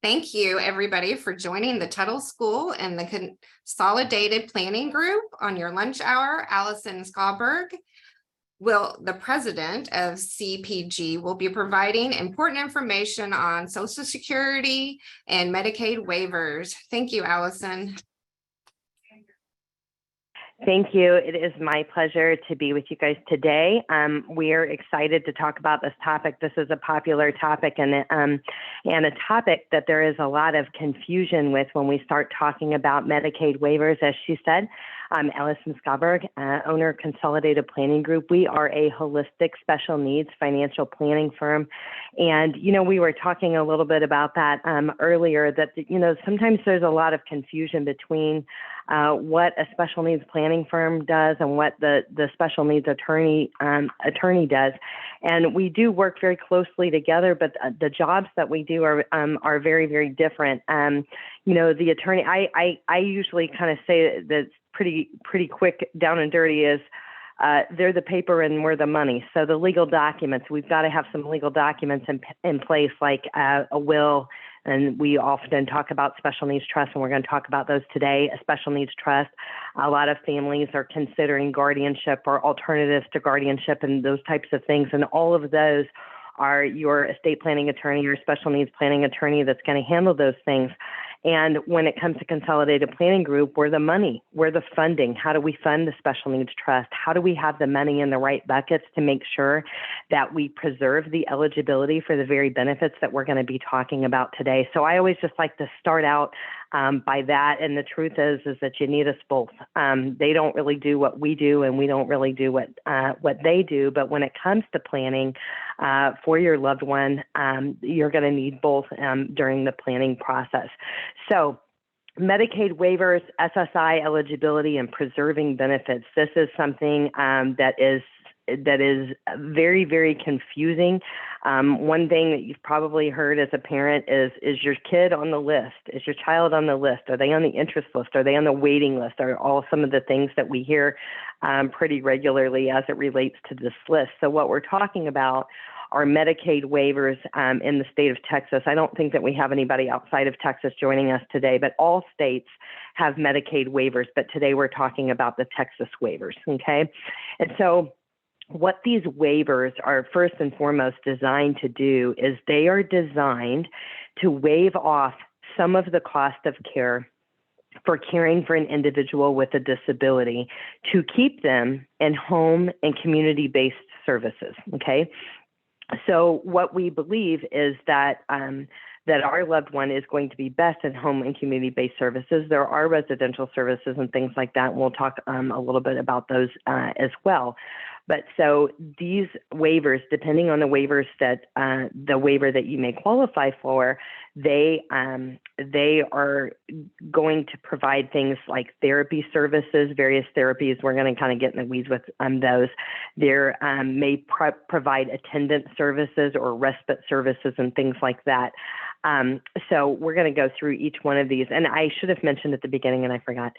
Thank you, everybody, for joining the Tuttle School and the Consolidated Planning Group on your lunch hour. Allison Schaberg, the president of CPG, will be providing important information on Social Security and Medicaid waivers. Thank you, Allison. Thank you. It is my pleasure to be with you guys today. We're excited to talk about this topic. This is a popular topic and a topic that there is a lot of confusion with when we start talking about Medicaid waivers. As she said, I'm Allison Schaberg, owner of Consolidated Planning Group. We are a holistic special needs financial planning firm. And, we were talking a little bit about that earlier, that, sometimes there's a lot of confusion between what a special needs planning firm does and what the special needs attorney does. And we do work very closely together, but the jobs that we do are very, very different. The attorney, I usually kind of say that pretty quick, down and dirty is, they're the paper and we're the money. So the legal documents, we've got to have some legal documents in place, like a will. And we often talk about special needs trust, and we're going to talk about those today. A special needs trust. A lot of families are considering guardianship or alternatives to guardianship and those types of things. And all of those are your estate planning attorney or special needs planning attorney that's going to handle those things. And when it comes to Consolidated Planning Group, we're the money, we're the funding. How do we fund the special needs trust? How do we have the money in the right buckets to make sure that we preserve the eligibility for the very benefits that we're going to be talking about today? So I always just like to start out by that. And the truth is that you need us both. They don't really do what we do, and we don't really do what they do. But when it comes to planning for your loved one, you're going to need both during the planning process. So Medicaid waivers, SSI eligibility, and preserving benefits. This is something that is very, very confusing. One thing that you've probably heard as a parent is your kid on the list? Is your child on the list? Are they on the interest list? Are they on the waiting list? Are all some of the things that we hear pretty regularly as it relates to this list. So what we're talking about are Medicaid waivers in the state of Texas. I don't think that we have anybody outside of Texas joining us today, but all states have Medicaid waivers. But today we're talking about the Texas waivers, okay? And so what these waivers are first and foremost designed to do is they are designed to waive off some of the cost of care for caring for an individual with a disability to keep them in home and community-based services, okay? So what we believe is that that our loved one is going to be best in home and community-based services. There are residential services and things like that, and we'll talk a little bit about those as well. But so these waivers, depending on the waivers that the waiver that you may qualify for, they are going to provide things like therapy services, various therapies. We're going to kind of get in the weeds with those. There may provide attendance services or respite services and things like that. So we're going to go through each one of these. And I should have mentioned at the beginning, and I forgot,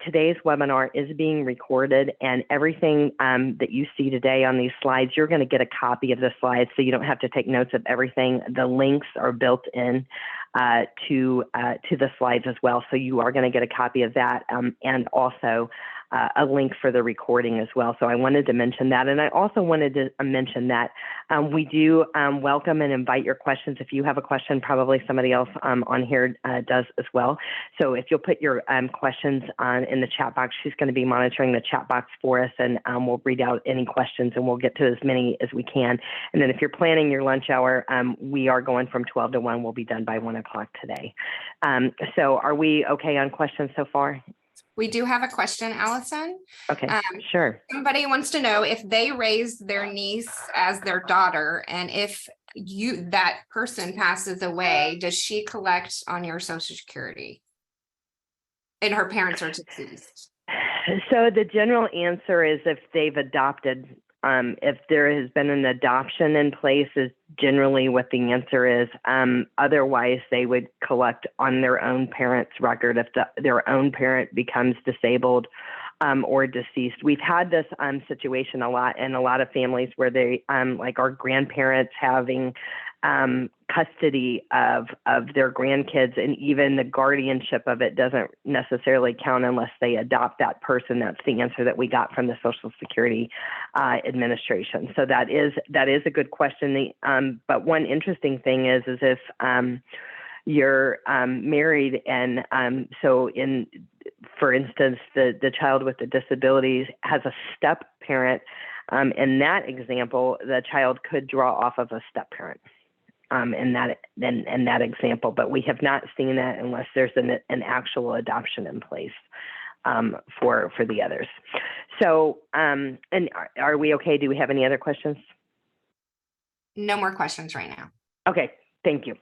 today's webinar is being recorded, and everything that you see today on these slides, you're going to get a copy of the slides, so you don't have to take notes of everything. The links are built in to the slides as well. So you are going to get a copy of that, and also a link for the recording as well. So I wanted to mention that. And I also wanted to mention that we do welcome and invite your questions. If you have a question, probably somebody else on here does as well. So if you'll put your questions in the chat box, she's going to be monitoring the chat box for us, and we'll read out any questions, and we'll get to as many as we can. And then if you're planning your lunch hour, we are going from 12 to 1. We'll be done by 1 o'clock today. So are we okay on questions so far? We do have a question, Allison. Okay, sure. Somebody wants to know if they raised their niece as their daughter, and if that person passes away, does she collect on your Social Security and her parents are deceased? So the general answer is if they've adopted. If there has been an adoption in place is generally what the answer is. Otherwise, they would collect on their own parent's record if their own parent becomes disabled or deceased. We've had this situation a lot in a lot of families where they, like our grandparents having custody of their grandkids, and even the guardianship of it doesn't necessarily count unless they adopt that person. That's the answer that we got from the Social Security Administration. So that is a good question. But one interesting thing is if you're married, and for instance, the child with the disabilities has a step parent. In that example, the child could draw off of a step parent in that example, but we have not seen that unless there's an actual adoption in place for the others. So, and are we okay? Do we have any other questions? No more questions right now. Okay. Thank you.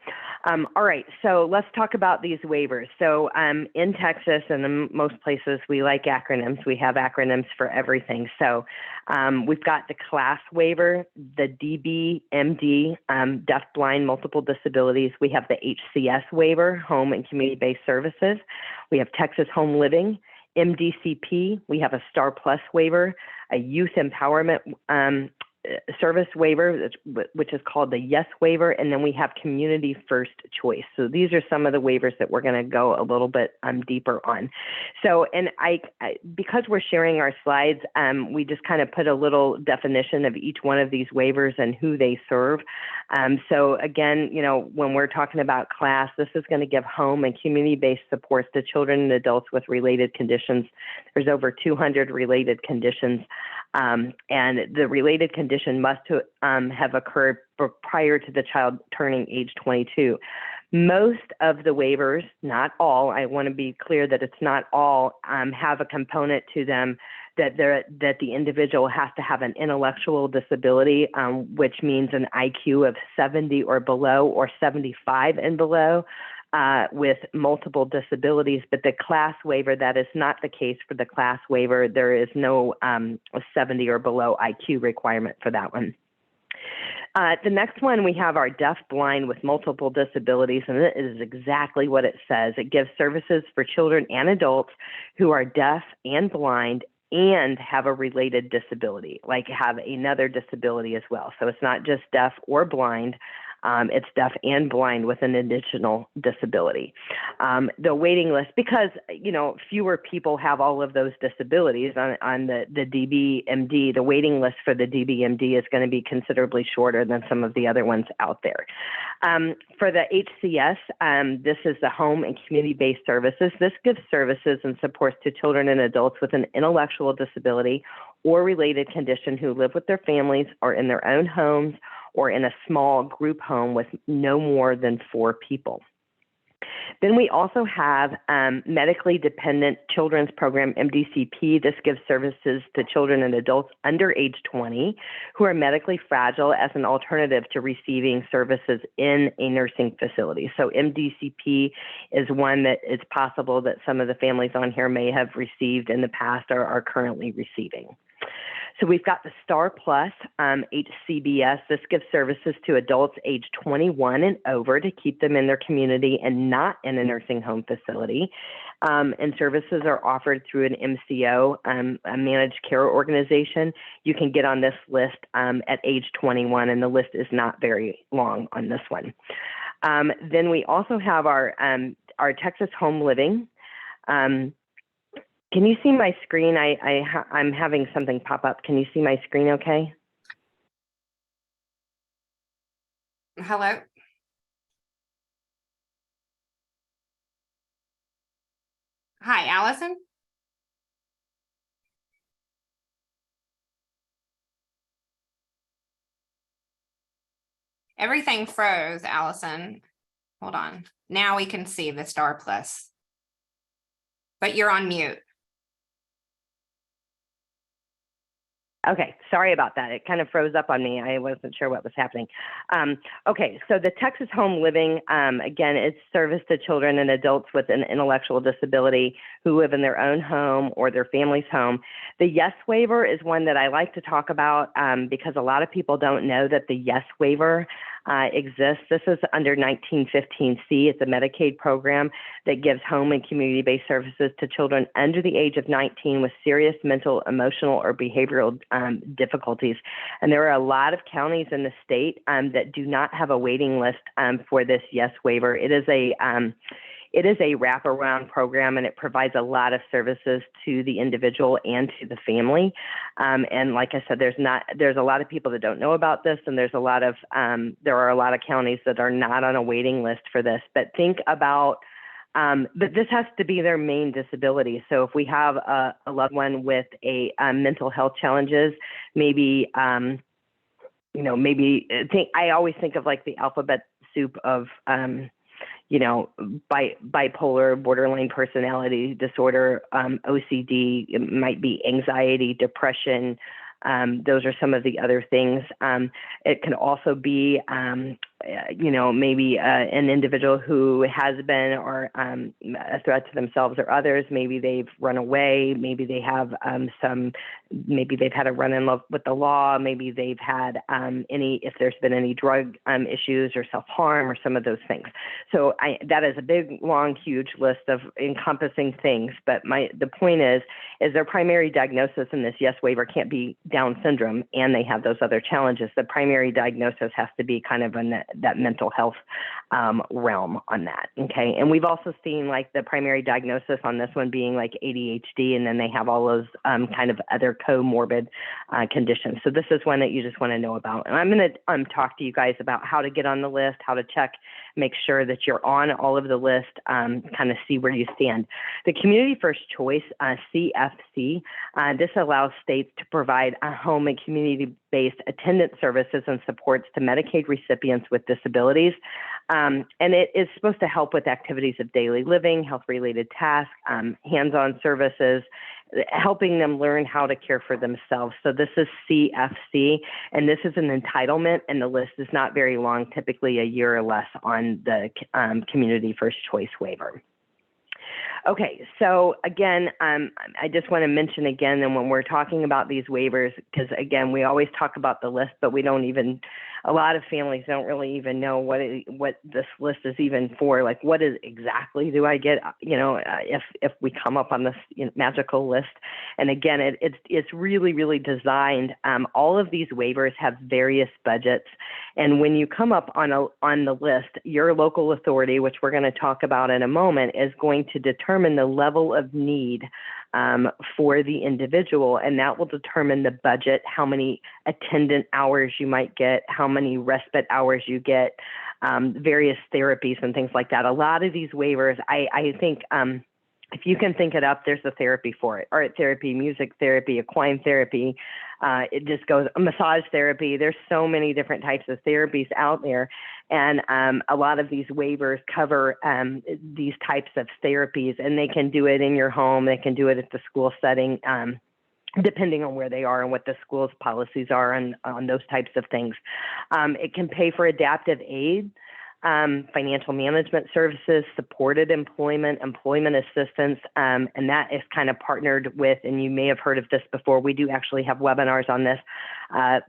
All right, so let's talk about these waivers. So in Texas and in most places, we like acronyms. We have acronyms for everything. So we've got the class waiver, the DBMD, deaf, blind, multiple disabilities. We have the HCS waiver, home and community-based services. We have Texas Home Living, MDCP. We have a STAR Plus waiver, a youth empowerment service waiver, which is called the YES waiver, and then we have community first choice. So these are some of the waivers that we're going to go a little bit deeper on. So, and I because we're sharing our slides, we just kind of put a little definition of each one of these waivers and who they serve. So again, you know, when we're talking about class, this is going to give home and community-based supports to children and adults with related conditions. There's over 200 related conditions. And the related condition must have occurred prior to the child turning age 22. Most of the waivers, not all, I want to be clear that it's not all, have a component to them that the individual has to have an intellectual disability, which means an IQ of 70 or below, or 75 and below. With multiple disabilities, but the class waiver, that is not the case for the class waiver. There is no 70 or below IQ requirement for that one. The next one, we have our deaf, blind with multiple disabilities, and it is exactly what it says. It gives services for children and adults who are deaf and blind and have a related disability, like have another disability as well. So it's not just deaf or blind. It's deaf and blind with an additional disability. The waiting list, because, you know, fewer people have all of those disabilities on the DBMD, the waiting list for the DBMD is going to be considerably shorter than some of the other ones out there. For the HCS, this is the home and community-based services. This gives services and supports to children and adults with an intellectual disability or related condition who live with their families or in their own homes or in a small group home with no more than 4 people. Then we also have Medically Dependent Children's Program, MDCP. This gives services to children and adults under age 20 who are medically fragile as an alternative to receiving services in a nursing facility. So MDCP is one that it's possible that some of the families on here may have received in the past or are currently receiving. So we've got the STAR Plus, HCBS. This gives services to adults age 21 and over to keep them in their community and not in a nursing home facility. And services are offered through an MCO, a managed care organization. You can get on this list at age 21, and the list is not very long on this one. Then we also have our Texas Home Living. Can you see my screen? I'm having something pop up. Can you see my screen okay? Hello? Hi, Allison? Everything froze, Allison. Hold on. Now we can see the STAR Plus. But you're on mute. Okay, sorry about that. It kind of froze up on me. I wasn't sure what was happening. Okay, so the Texas Home Living, again, it's service to children and adults with an intellectual disability who live in their own home or their family's home. The YES waiver is one that I like to talk about because a lot of people don't know that the YES waiver exists. This is under 1915C. It's a Medicaid program that gives home and community-based services to children under the age of 19 with serious mental, emotional, or behavioral difficulties. And there are a lot of counties in the state that do not have a waiting list for this YES waiver. It is a wraparound program, and it provides a lot of services to the individual and to the family. And like I said, there's a lot of people that don't know about this, and there are a lot of counties that are not on a waiting list for this. But think about, but this has to be their main disability. So if we have a loved one with a mental health challenges, maybe, I always think of like the alphabet soup of, bipolar, borderline personality disorder, OCD, it might be anxiety, depression. Those are some of the other things. It can also be, maybe an individual who has been or a threat to themselves or others. Maybe they've run away. Maybe they have maybe they've had a run-in with the law. Maybe they've had if there's been any drug issues or self-harm or some of those things. So that is a big, long, huge list of encompassing things. But the point is their primary diagnosis in this YES waiver can't be Down syndrome, and they have those other challenges. The primary diagnosis has to be kind of in that mental health realm on that. Okay. And we've also seen like the primary diagnosis on this one being like ADHD, and then they have all those kind of other comorbid conditions. So this is one that you just want to know about. And I'm going to talk to you guys about how to get on the list, how to check, make sure that you're on all of the list, kind of see where you stand. The Community First Choice, CFC, this allows states to provide a home and community-based attendance services and supports to Medicaid recipients with disabilities. And it is supposed to help with activities of daily living, health-related tasks, hands-on services, helping them learn how to care for themselves. So this is CFC, and this is an entitlement, and the list is not very long, typically a year or less on the Community First Choice waiver. Okay, so again, I just want to mention again, and when we're talking about these waivers, because again, we always talk about the list, but a lot of families don't really even know what this list is even for. Like, what is exactly do I get? If we come up on this magical list, and again, it's really, really designed. All of these waivers have various budgets, and when you come up on the list, your local authority, which we're going to talk about in a moment, is going to determine the level of need for the individual, and that will determine the budget, how many attendant hours you might get, how many respite hours you get, various therapies and things like that. A lot of these waivers, I think, if you can think it up, there's a therapy for it. Art therapy, music therapy, equine therapy, it just goes, massage therapy. There's so many different types of therapies out there. And a lot of these waivers cover these types of therapies, and they can do it in your home. They can do it at the school setting, depending on where they are and what the school's policies are on those types of things. It can pay for adaptive aid, financial management services, supported employment assistance, and that is kind of partnered with, and you may have heard of this before, we do actually have webinars on this,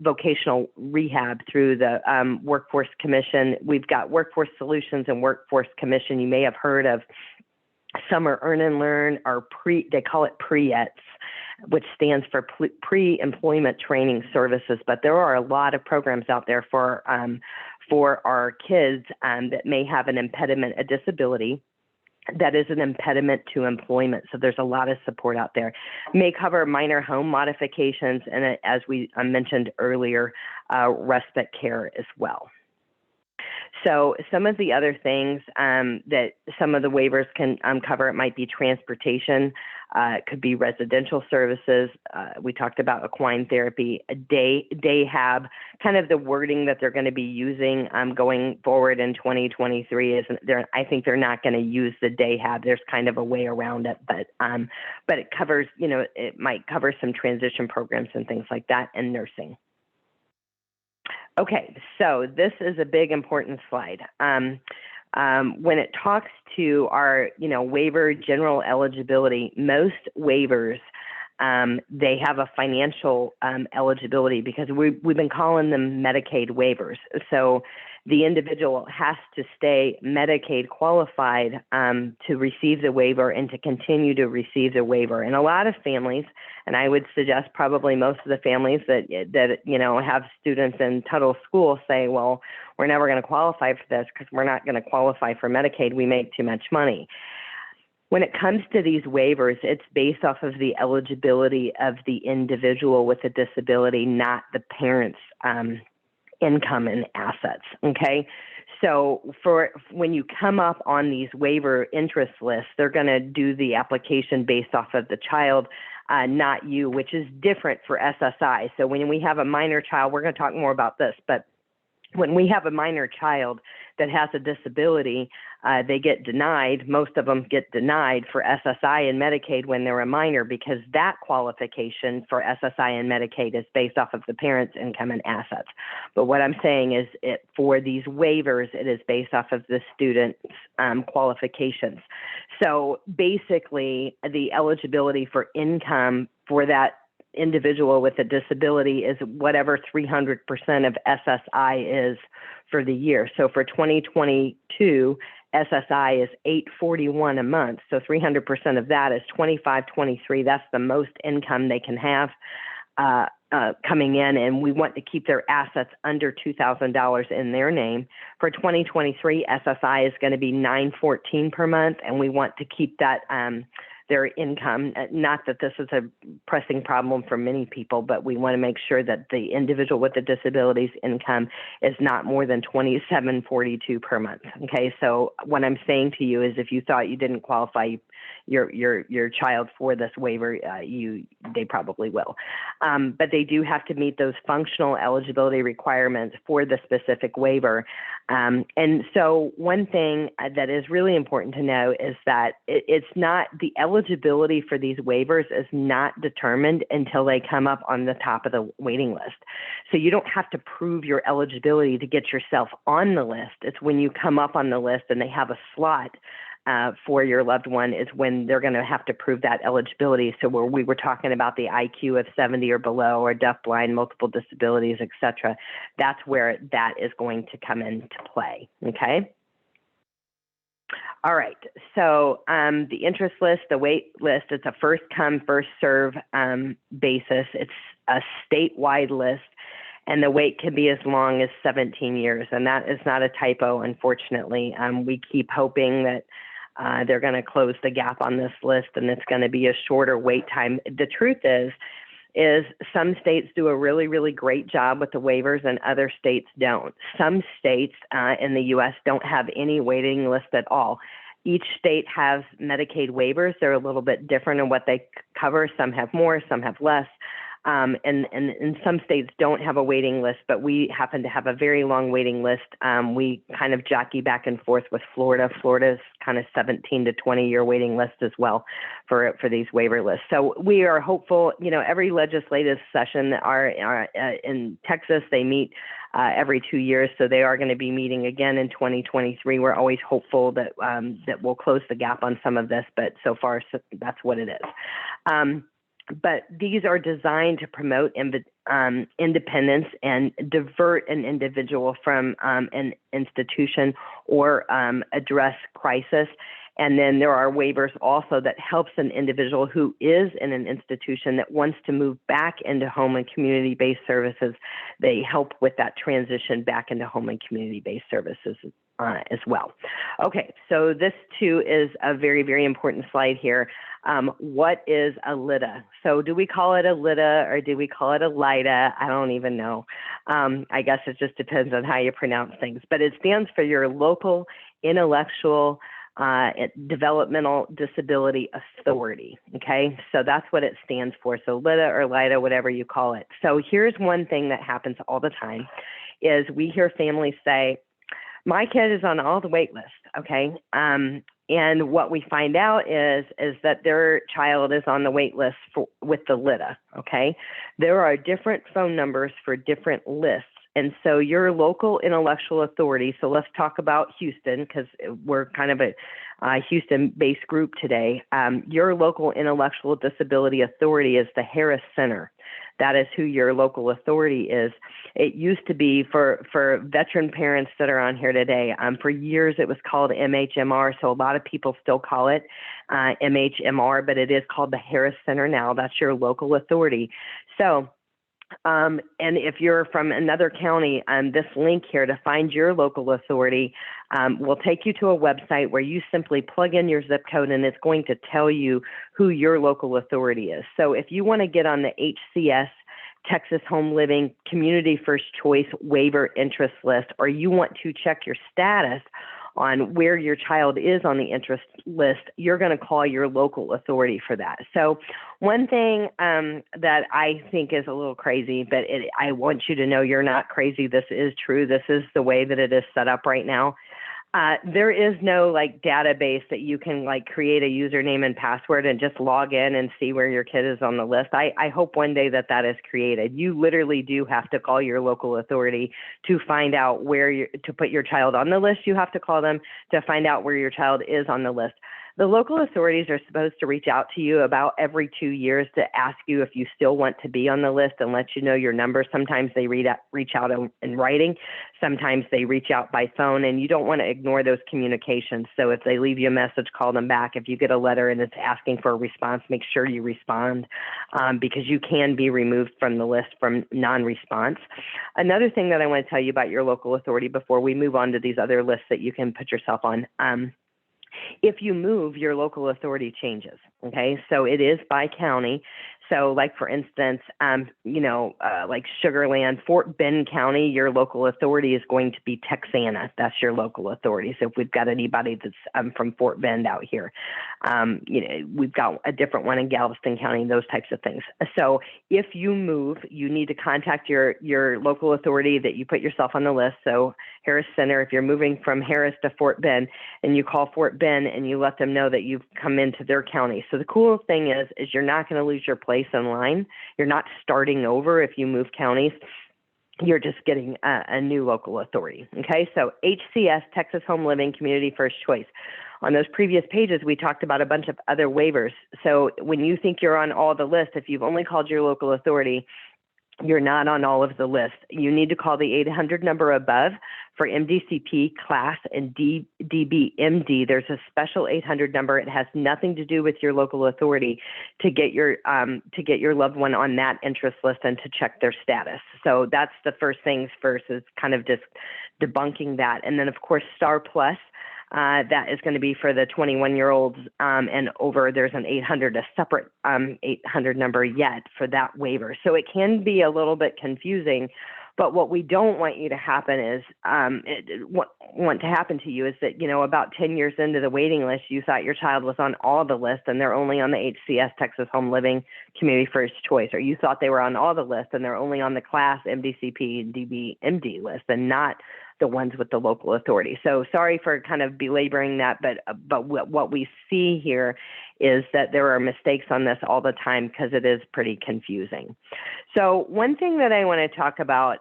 vocational rehab through the Workforce Commission. We've got Workforce Solutions and Workforce Commission. You may have heard of Summer Earn and Learn, or they call it PREETS, which stands for Pre-Employment Training Services. But there are a lot of programs out there for our kids that may have an impediment, a disability that is an impediment to employment. So there's a lot of support out there. May cover minor home modifications, and as we mentioned earlier, respite care as well. So some of the other things that some of the waivers can cover, it might be transportation, it could be residential services. We talked about equine therapy, a day hab, kind of the wording that they're going to be using going forward in 2023 is I think they're not going to use the day hab. There's kind of a way around it, but it covers, it might cover some transition programs and things like that, and nursing. Okay, so this is a big important slide. When it talks to our, waiver general eligibility, most waivers they have a financial eligibility, because we've been calling them Medicaid waivers. So the individual has to stay Medicaid qualified to receive the waiver and to continue to receive the waiver. And a lot of families, and I would suggest probably most of the families that have students in Tuttle School say, well, we're never going to qualify for this because we're not going to qualify for Medicaid. We make too much money. When it comes to these waivers, it's based off of the eligibility of the individual with a disability, not the parent's income and assets. Okay. So when you come up on these waiver interest lists, they're going to do the application based off of the child, not you, which is different for SSI. So when we have a minor child, we're going to talk more about this, but when we have a minor child that has a disability, they get denied. Most of them get denied for SSI and Medicaid when they're a minor, because that qualification for SSI and Medicaid is based off of the parent's income and assets. But what I'm saying is, for these waivers, it is based off of the student's qualifications. So basically, the eligibility for income for that individual with a disability is whatever 300% of SSI is for the year. So for 2022, SSI is $841 a month. So 300% of that is $2523. That's the most income they can have coming in, and we want to keep their assets under $2,000 in their name. For 2023, SSI is going to be $914 per month, and we want to keep that their income. Not that this is a pressing problem for many people, but we want to make sure that the individual with the disability's income is not more than $2742 per month. Okay, so what I'm saying to you is, if you thought you didn't qualify your child for this waiver, they probably will. But they do have to meet those functional eligibility requirements for the specific waiver. And so one thing that is really important to know is that it's not, the eligibility for these waivers is not determined until they come up on the top of the waiting list. So you don't have to prove your eligibility to get yourself on the list. It's when you come up on the list and they have a slot for your loved one is when they're going to have to prove that eligibility. So where we were talking about the IQ of 70 or below, or deaf, blind, multiple disabilities, et cetera, that's where that is going to come into play. Okay. All right. So the interest list, the wait list, it's a first come, first serve basis. It's a statewide list, and the wait can be as long as 17 years. And that is not a typo, unfortunately. We keep hoping that they're going to close the gap on this list, and it's going to be a shorter wait time. The truth is some states do a really, really great job with the waivers and other states don't. Some states in the U.S. don't have any waiting list at all. Each state has Medicaid waivers. They're a little bit different in what they cover. Some have more, some have less. And some states don't have a waiting list, but we happen to have a very long waiting list. We kind of jockey back and forth with Florida. Florida's kind of 17 to 20 year waiting list as well for these waiver lists. So we are hopeful, every legislative session in Texas, they meet every 2 years. So they are going to be meeting again in 2023. We're always hopeful that we'll close the gap on some of this, but so far, that's what it is. But these are designed to promote independence and divert an individual from an institution or address crisis. And then there are waivers also that helps an individual who is in an institution that wants to move back into home and community-based services. They help with that transition back into home and community-based services as well. Okay, so this too is a very, very important slide here. What is a LIDA? So do we call it a LIDA or do we call it a LIDA? I don't even know. I guess it just depends on how you pronounce things, but it stands for your local intellectual developmental disability authority. Okay, so that's what it stands for. So LIDA or LIDA, whatever you call it. So here's one thing that happens all the time is we hear families say, my kid is on all the wait lists. Okay. And what we find out is that their child is on the wait list with the LIDA. Okay. There are different phone numbers for different lists. And so your local intellectual authority, so let's talk about Houston because we're kind of a Houston-based group today. Your local intellectual disability authority is the Harris Center. That is who your local authority is. It used to be for veteran parents that are on here today. For years, it was called MHMR. So a lot of people still call it MHMR, but it is called the Harris Center now. That's your local authority. So, and if you're from another county, this link here to find your local authority will take you to a website where you simply plug in your zip code and it's going to tell you who your local authority is. So if you want to get on the HCS Texas Home Living Community First Choice Waiver Interest List, or you want to check your status on where your child is on the interest list, you're going to call your local authority for that. So one thing that I think is a little crazy, but I want you to know you're not crazy. This is true. This is the way that it is set up right now. There is no like database that you can like create a username and password and just log in and see where your kid is on the list. I hope one day that is created. You literally do have to call your local authority to find out where to put your child on the list. You have to call them to find out where your child is on the list. The local authorities are supposed to reach out to you about every 2 years to ask you if you still want to be on the list and let you know your number. Sometimes they reach out in writing. Sometimes they reach out by phone, and you don't want to ignore those communications. So if they leave you a message, call them back. If you get a letter and it's asking for a response, make sure you respond because you can be removed from the list from non-response. Another thing that I want to tell you about your local authority before we move on to these other lists that you can put yourself on. If you move, your local authority changes, okay? So it is by county. So like, for instance, like Sugar Land, Fort Bend County, your local authority is going to be Texana. That's your local authority. So if we've got anybody that's from Fort Bend out here, we've got a different one in Galveston County, those types of things. So if you move, you need to contact your local authority that you put yourself on the list. So Harris Center, if you're moving from Harris to Fort Bend and you call Fort Bend and you let them know that you've come into their county. So the cool thing is you're not going to lose your place in line. You're not starting over if you move counties. You're just getting a new local authority. Okay, so HCS, Texas Home Living Community First Choice. On those previous pages, we talked about a bunch of other waivers. So when you think you're on all the lists, if you've only called your local authority, you're not on all of the lists. You need to call the 800 number above for MDCP, class, and DBMD. There's a special 800 number. It has nothing to do with your local authority to get your loved one on that interest list and to check their status. So that's the first things first, is kind of just debunking that. And then of course, Star Plus. That is going to be for the 21-year-olds and over. There's an 800, a separate 800 number yet for that waiver. So it can be a little bit confusing, but what we don't want you to happen is, want to happen to you is that, about 10 years into the waiting list, you thought your child was on all the lists and they're only on the HCS, Texas Home Living Community First Choice, or you thought they were on all the lists and they're only on the class, MDCP, and DBMD list and not the ones with the local authority. So sorry for kind of belaboring that, but what we see here is that there are mistakes on this all the time because it is pretty confusing. So one thing that I want to talk about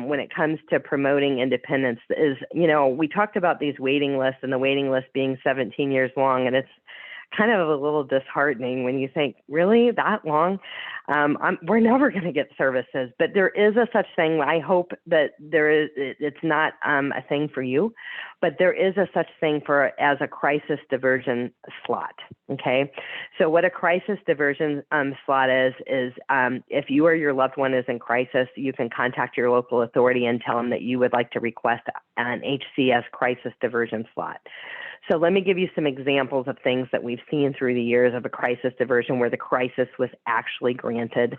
when it comes to promoting independence is, we talked about these waiting lists and the waiting list being 17 years long, and it's kind of a little disheartening when you think, really, that long? We're never going to get services, but there is a such thing. I hope that it's not a thing for you, but there is a such thing as a crisis diversion slot. Okay. So what a crisis diversion slot is if you or your loved one is in crisis, you can contact your local authority and tell them that you would like to request an HCS crisis diversion slot. So let me give you some examples of things that we've seen through the years of a crisis diversion where the crisis was actually granted.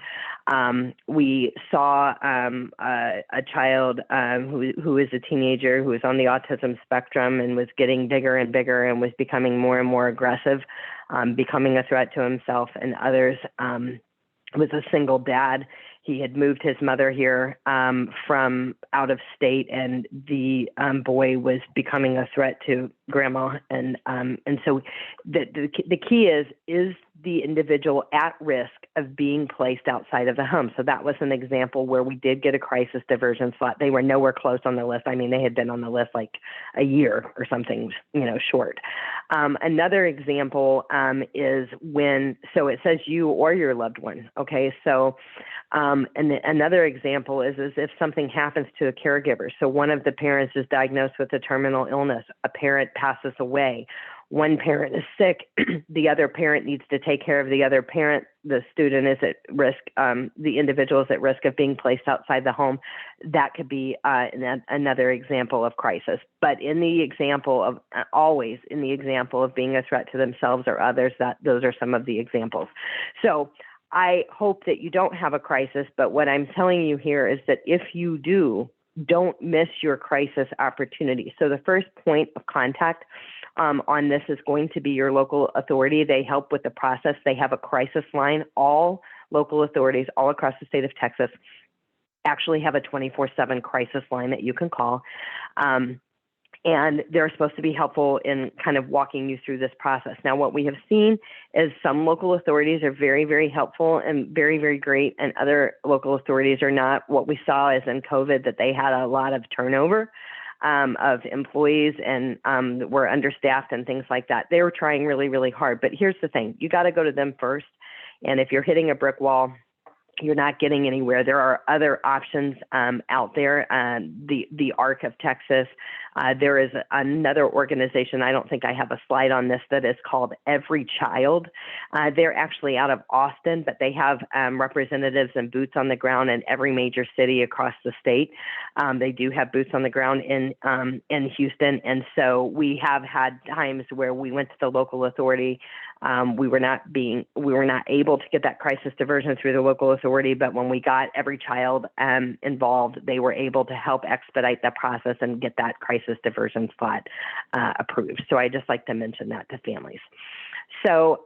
We saw a child who is a teenager who was on the autism spectrum and was getting bigger and bigger and was becoming more and more aggressive, becoming a threat to himself and others. Was a single dad. he had moved his mother here from out of state, and the boy was becoming a threat to grandma. And so the key is the individual at risk of being placed outside of the home? So that was an example where we did get a crisis diversion slot. They were nowhere close on the list. I mean, they had been on the list like a year or something, short. Another example is so it says you or your loved one. Okay. So, and another example is if something happens to a caregiver. So one of the parents is diagnosed with a terminal illness, a parent passes away, one parent is sick, the other parent needs to take care of the other parent, the student is at risk, the individual is at risk of being placed outside the home. That could be another example of crisis. But in the example of always in the example of being a threat to themselves or others, those are some of the examples. So I hope that you don't have a crisis, but what I'm telling you here is that if you do, don't miss your crisis opportunity. So the first point of contact on this is going to be your local authority. They help with the process. They have a crisis line. All local authorities all across the state of Texas actually have a 24/7 crisis line that you can call. And they're supposed to be helpful in kind of walking you through this process. Now, what we have seen is some local authorities are very, very helpful and very, very great, and other local authorities are not. What we saw is in COVID that they had a lot of turnover of employees and were understaffed and things like that. They were trying really, really hard. But here's the thing. You got to go to them first. And if you're hitting a brick wall, you're not getting anywhere. There are other options out there. The ARC of Texas. There is another organization. I don't think I have a slide on this that is called Every Child. They're actually out of Austin, but they have representatives and boots on the ground in every major city across the state. They do have boots on the ground in Houston, and so we have had times where we went to the local authority. We were not able to get that crisis diversion through the local authority, but when we got Every Child involved, they were able to help expedite the process and get that crisis diversion slot approved. So I just like to mention that to families. So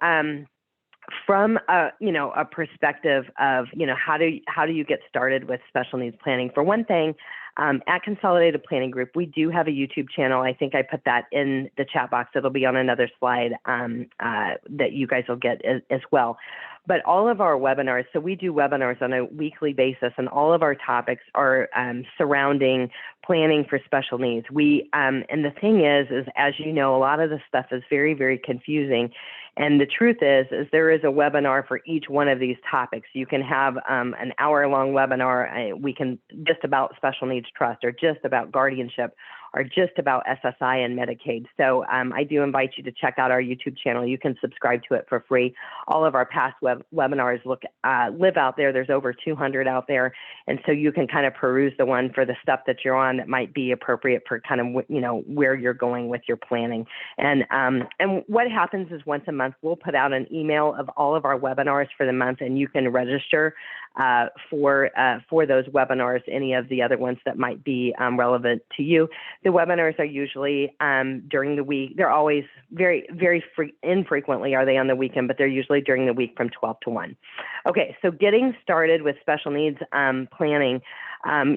from a perspective of how do you get started with special needs planning? For one thing, at Consolidated Planning Group, we do have a YouTube channel. I think I put that in the chat box. It'll be on another slide that you guys will get as well. But all of our webinars, so we do webinars on a weekly basis, and all of our topics are surrounding planning for special needs. And the thing is as you know, a lot of this stuff is very, very confusing. And the truth is there is a webinar for each one of these topics. You can have an hour-long webinar. We can just about special needs trust, or just about guardianship, or just about SSI and Medicaid. So I do invite you to check out our YouTube channel. You can subscribe to it for free. All of our past webinars live out there. There's over 200 out there. And so you can kind of peruse the one for the stuff that you're on that might be appropriate for kind of, where you're going with your planning. And what happens is once a month, we'll put out an email of all of our webinars for the month, and you can register for those webinars, any of the other ones that might be relevant to you. The webinars are usually during the week. They're always very, very infrequently are they on the weekend, but they're usually during the week from 12 to 1. Okay, so getting started with special needs planning,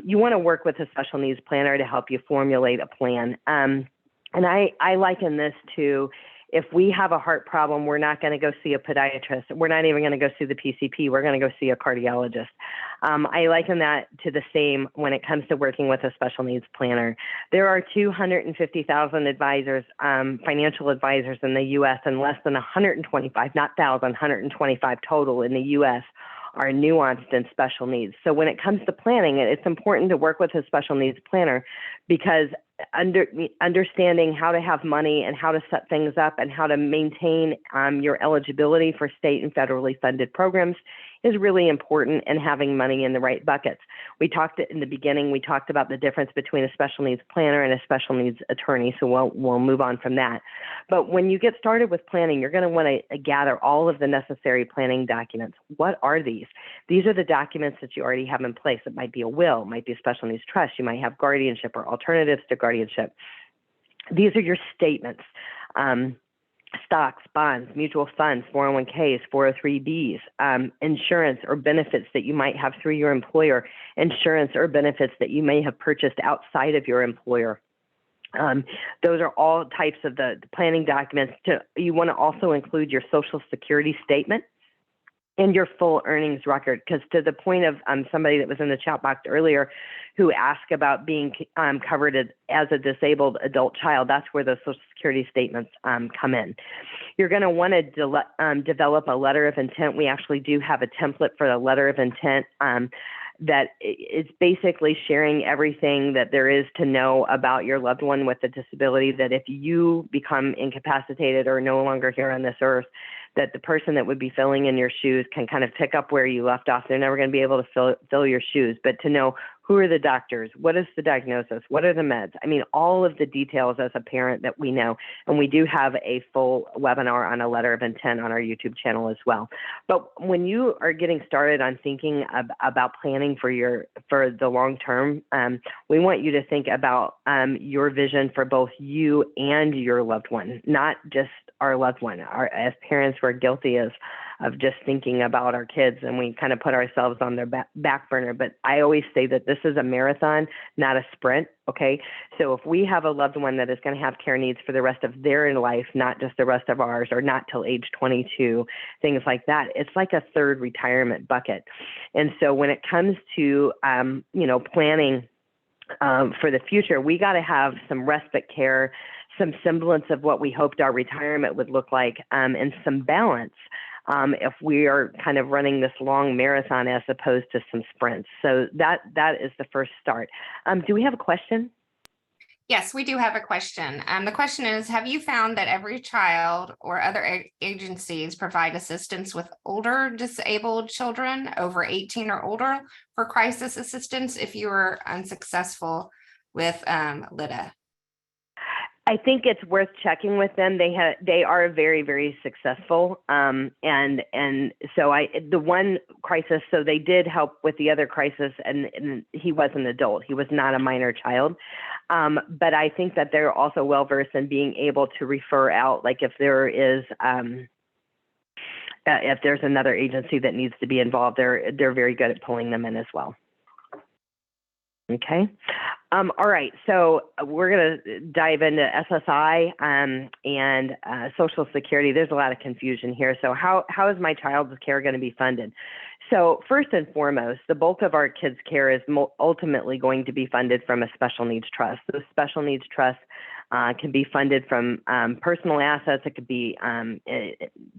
you want to work with a special needs planner to help you formulate a plan. And I liken this to, if we have a heart problem, we're not going to go see a podiatrist. We're not even going to go see the PCP. We're going to go see a cardiologist. I liken that to the same when it comes to working with a special needs planner. There are 250,000 advisors, financial advisors in the U.S., and less than 125, not 1,000, 125 total in the U.S. are nuanced in special needs. So when it comes to planning, it's important to work with a special needs planner, because understanding how to have money and how to set things up and how to maintain your eligibility for state and federally funded programs is really important, and having money in the right buckets. We talked in the beginning, we talked about the difference between a special needs planner and a special needs attorney, so we'll move on from that. But when you get started with planning, you're going to want to gather all of the necessary planning documents. What are these? These are the documents that you already have in place. It might be a will, it might be a special needs trust, you might have guardianship or alternatives to guardianship. These are your statements. stocks, bonds, mutual funds, 401ks, 403bs, insurance or benefits that you might have through your employer, insurance or benefits that you may have purchased outside of your employer. Those are all types of the planning documents. You want to also include your Social Security statement and your full earnings record, because to the point of somebody that was in the chat box earlier who asked about being covered as a disabled adult child, that's where the Social Security statements come in. You're going to want to develop a letter of intent. We actually do have a template for the letter of intent that is basically sharing everything that there is to know about your loved one with a disability, that if you become incapacitated or no longer here on this earth, that the person that would be filling in your shoes can kind of pick up where you left off. They're never going to be able to fill your shoes, but to know who are the doctors, what is the diagnosis, what are the meds? I mean, all of the details as a parent that we know. And we do have a full webinar on a letter of intent on our YouTube channel as well. But when you are getting started on thinking about planning for the long term, we want you to think about your vision for both you and your loved one, not just our loved one. As parents, we're guilty of just thinking about our kids, and we kind of put ourselves on their back burner. But I always say that this is a marathon, not a sprint. Okay. So if we have a loved one that is going to have care needs for the rest of their life, not just the rest of ours, or not till age 22, things like that, it's like a third retirement bucket. And so when it comes to, planning for the future, we got to have some respite care, some semblance of what we hoped our retirement would look like, and some balance if we are kind of running this long marathon as opposed to some sprints. So that is the first start. Do we have a question? Yes, we do have a question. The question is, have you found that every child or other agencies provide assistance with older disabled children over 18 or older for crisis assistance if you are unsuccessful with LIDA? I think it's worth checking with them. They are very, very successful. And so the one crisis, so they did help with the other crisis, and he was an adult. He was not a minor child. But I think that they're also well versed in being able to refer out, like if there is if there's another agency that needs to be involved, they're very good at pulling them in as well. Okay. All right. So we're going to dive into SSI and Social Security. There's a lot of confusion here. So how is my child's care going to be funded? So first and foremost, the bulk of our kids' care is ultimately going to be funded from a special needs trust. The special needs trust can be funded from personal assets. It could be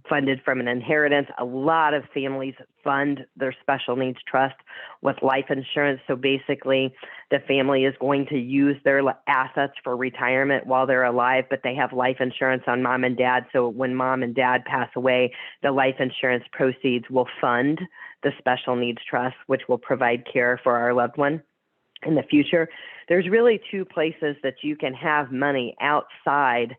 funded from an inheritance. A lot of families fund their special needs trust with life insurance. So basically, the family is going to use their assets for retirement while they're alive, but they have life insurance on mom and dad. So when mom and dad pass away, the life insurance proceeds will fund the special needs trust, which will provide care for our loved one in the future. There's really two places that you can have money outside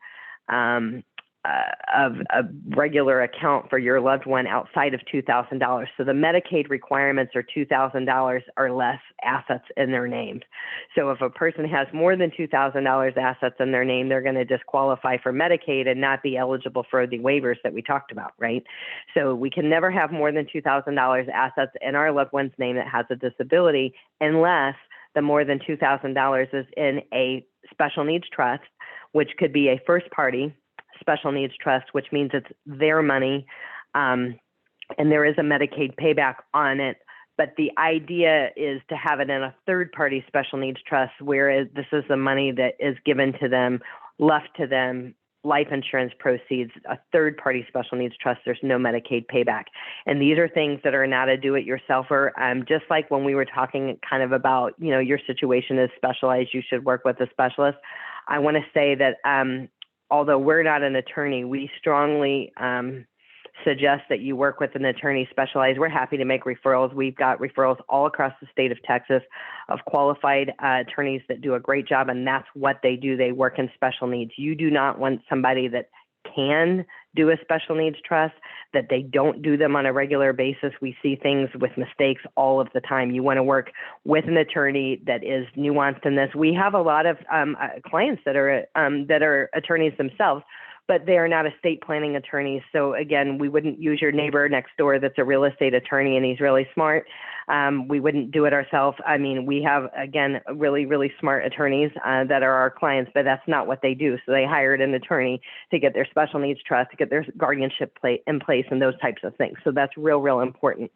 of a regular account for your loved one outside of $2,000. So the Medicaid requirements are $2,000 or less assets in their names. So if a person has more than $2,000 assets in their name, they're going to disqualify for Medicaid and not be eligible for the waivers that we talked about, right? So we can never have more than $2,000 assets in our loved one's name that has a disability unless the more than $2,000 is in a special needs trust, which could be a first party special needs trust, which means it's their money, and there is a Medicaid payback on it. But the idea is to have it in a third party special needs trust, where this is the money that is given to them, left to them, life insurance proceeds, a third party special needs trust. There's no Medicaid payback. And these are things that are not a do-it-yourselfer. Just like when we were talking kind of about, your situation is specialized, you should work with a specialist. I want to say that although we're not an attorney, we strongly suggest that you work with an attorney specialized. We're happy to make referrals. We've got referrals all across the state of Texas of qualified attorneys that do a great job, and that's what they do. They work in special needs. You do not want somebody that can do a special needs trust, that they don't do them on a regular basis. We see things with mistakes all of the time. You want to work with an attorney that is nuanced in this. We have a lot of clients that are attorneys themselves but they are not estate planning attorneys. So again, we wouldn't use your neighbor next door that's a real estate attorney and he's really smart. We wouldn't do it ourselves. I mean, we have, again, really, really smart attorneys that are our clients, but that's not what they do. So they hired an attorney to get their special needs trust, to get their guardianship in place and those types of things. So that's real, real important.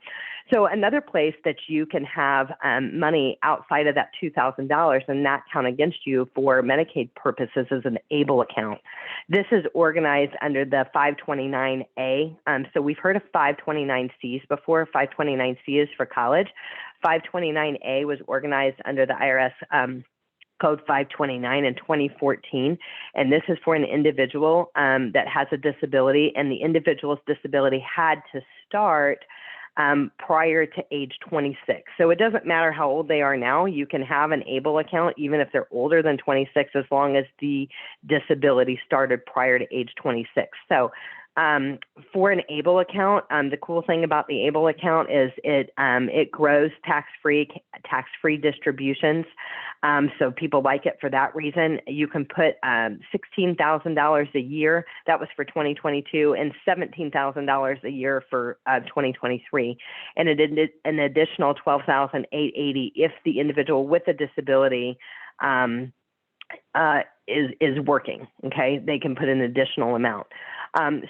So another place that you can have money outside of that $2,000 and not count against you for Medicaid purposes is an ABLE account. This is organized under the 529A. So we've heard of 529Cs before. 529C is for college. 529A was organized under the IRS Code 529 in 2014. And this is for an individual that has a disability, and the individual's disability had to start prior to age 26. So it doesn't matter how old they are now. You can have an ABLE account even if they're older than 26, as long as the disability started prior to age 26. So for an ABLE account, the cool thing about the ABLE account is it grows tax-free distributions. So people like it for that reason. You can put $16,000 a year. That was for 2022, and $17,000 a year for 2023, and an additional $12,880 if the individual with a disability is working. Okay, they can put an additional amount.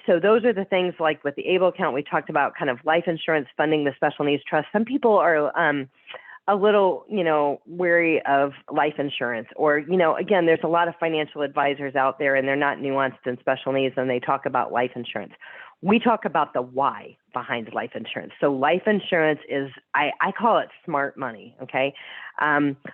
So those are the things like with the ABLE account, we talked about kind of life insurance funding the special needs trust. Some people are a little, wary of life insurance, or, again, there's a lot of financial advisors out there and they're not nuanced in special needs and they talk about life insurance. We talk about the why behind life insurance. So life insurance is, I call it smart money, okay?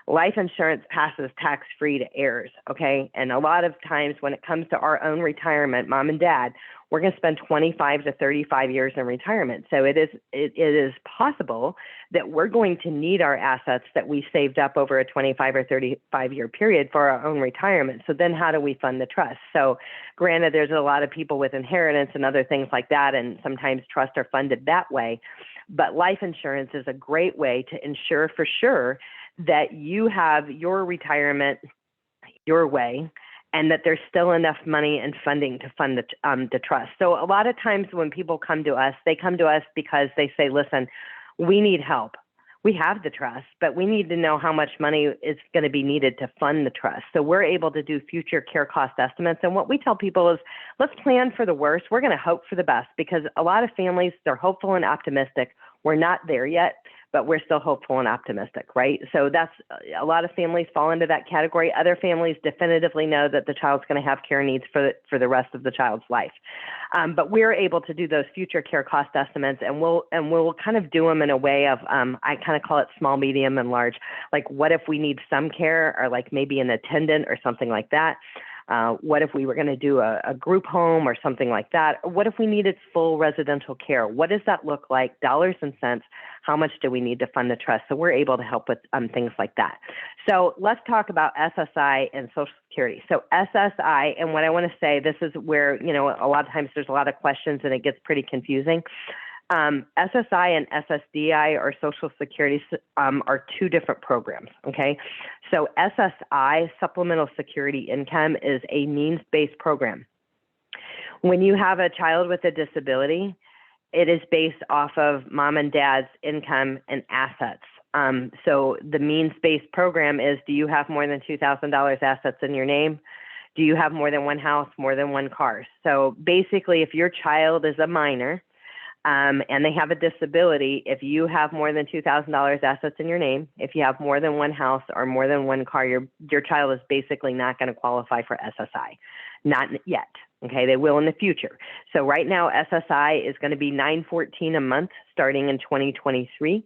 Life insurance passes tax-free to heirs, okay? And a lot of times when it comes to our own retirement, mom and dad, we're going to spend 25 to 35 years in retirement. So it is possible that we're going to need our assets that we saved up over a 25 or 35 year period for our own retirement. So then how do we fund the trust? So granted, there's a lot of people with inheritance and other things like that, and sometimes trusts are funded that way. But life insurance is a great way to ensure for sure that you have your retirement your way, and that there's still enough money and funding to fund the trust. So a lot of times when people come to us, they come to us because they say, listen, we need help. We have the trust, but we need to know how much money is going to be needed to fund the trust. So we're able to do future care cost estimates. And what we tell people is, let's plan for the worst. We're going to hope for the best, because a lot of families, they're hopeful and optimistic. We're not there yet, but we're still hopeful and optimistic, right? So that's, a lot of families fall into that category. Other families definitively know that the child's going to have care needs for the rest of the child's life. But we're able to do those future care cost estimates, and we'll kind of do them in a way of, I kind of call it small, medium, and large. Like, what if we need some care, or like maybe an attendant or something like that? What if we were going to do a group home or something like that? What if we needed full residential care? What does that look like? Dollars and cents. How much do we need to fund the trust? So we're able to help with things like that. So let's talk about SSI and Social Security. So SSI, and what I want to say, this is where, a lot of times there's a lot of questions and it gets pretty confusing. SSI and SSDI, or Social Security, are two different programs, okay? So SSI, Supplemental Security Income, is a means-based program. When you have a child with a disability, it is based off of mom and dad's income and assets. So the means-based program is, do you have more than $2,000 assets in your name? Do you have more than one house, more than one car? So basically, if your child is a minor, and they have a disability, if you have more than $2,000 assets in your name, if you have more than one house or more than one car, your child is basically not going to qualify for SSI. Not yet. Okay, they will in the future. So right now, SSI is going to be $914 a month starting in 2023.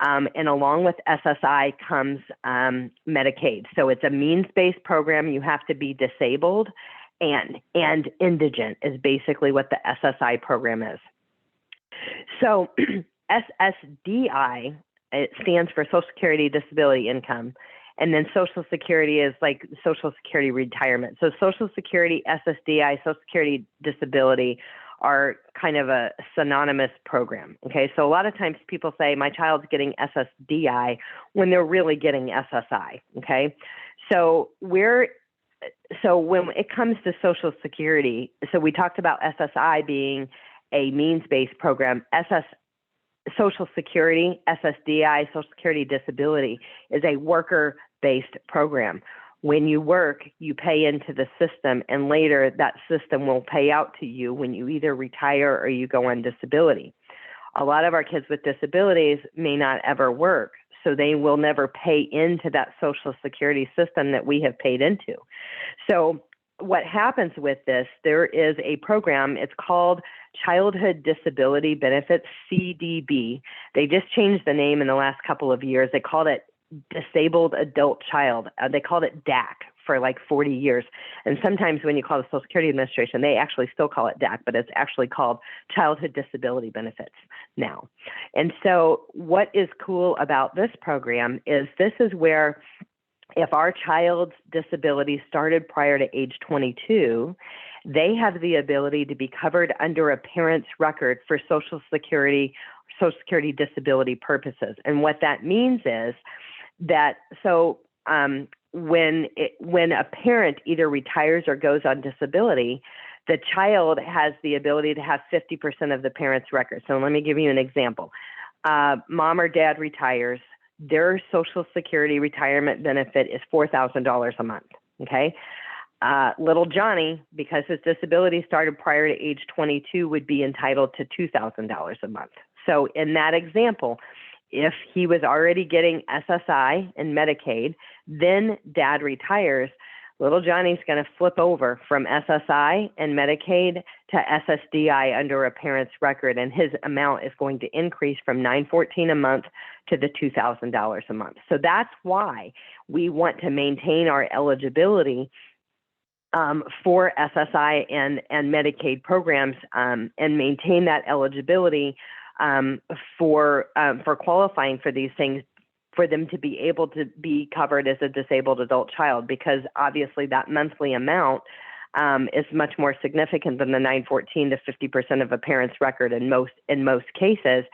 And along with SSI comes Medicaid. So it's a means-based program. You have to be disabled and indigent is basically what the SSI program is. So SSDI, it stands for Social Security Disability Income. And then Social Security is like Social Security Retirement. So Social Security, SSDI, Social Security Disability are kind of a synonymous program. Okay, so a lot of times people say my child's getting SSDI when they're really getting SSI. Okay, so we're so when it comes to Social Security, so we talked about SSI being a means-based program. Social Security, SSDI, Social Security Disability, is a worker-based program. When you work, you pay into the system, and later that system will pay out to you when you either retire or you go on disability. A lot of our kids with disabilities may not ever work, so they will never pay into that Social Security system that we have paid into. So what happens with this, there is a program, it's called Childhood Disability Benefits, CDB. They just changed the name in the last couple of years. They called it Disabled Adult Child. They called it DAC for like 40 years. And sometimes when you call the Social Security Administration, they actually still call it DAC, but it's actually called Childhood Disability Benefits now. And so what is cool about this program is this is where if our child's disability started prior to age 22, they have the ability to be covered under a parent's record for Social Security disability purposes. And what that means is that, when a parent either retires or goes on disability, the child has the ability to have 50% of the parent's record. So let me give you an example. Mom or dad retires, their Social Security retirement benefit is $4,000 a month, okay? Little Johnny, because his disability started prior to age 22, would be entitled to $2,000 a month. So in that example, if he was already getting SSI and Medicaid, then dad retires, little Johnny's going to flip over from SSI and Medicaid to SSDI under a parent's record, and his amount is going to increase from $914 a month to the $2,000 a month. So that's why we want to maintain our eligibility for SSI and Medicaid programs, and maintain that eligibility for qualifying for these things, for them to be able to be covered as a disabled adult child, because obviously that monthly amount is much more significant than the $914 to 50% of a parent's record in most cases.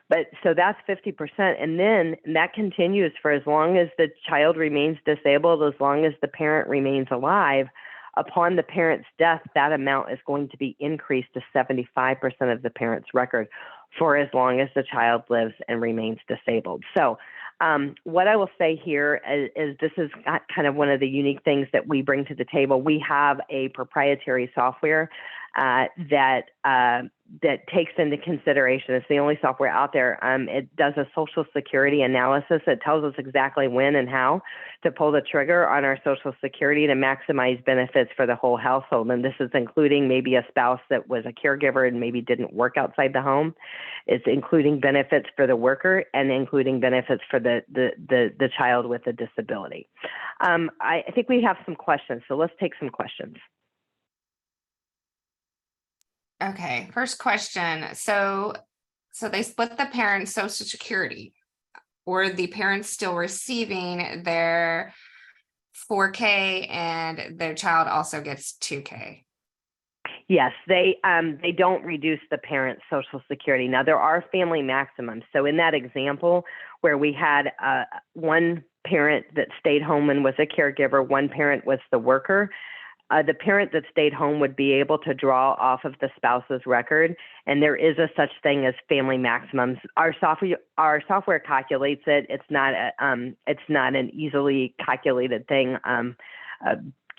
But so that's 50%, and then that continues for as long as the child remains disabled, as long as the parent remains alive. Upon the parent's death, that amount is going to be increased to 75% of the parent's record for as long as the child lives and remains disabled. So what I will say here is this is kind of one of the unique things that we bring to the table. We have a proprietary software that takes into consideration, it's the only software out there. It does a Social Security analysis. It tells us exactly when and how to pull the trigger on our Social Security to maximize benefits for the whole household. And this is including maybe a spouse that was a caregiver and maybe didn't work outside the home. It's including benefits for the worker and including benefits for the child with a disability. I think we have some questions, so let's take some questions. Okay, first question. So they split the parents' Social Security, or the parents still receiving their 4K and their child also gets 2K? Yes, they don't reduce the parent's Social Security. Now, there are family maximums. So in that example where we had one parent that stayed home and was a caregiver, one parent was the worker, the parent that stayed home would be able to draw off of the spouse's record, and there is a such thing as family maximums. Our software calculates it. It's not an easily calculated thing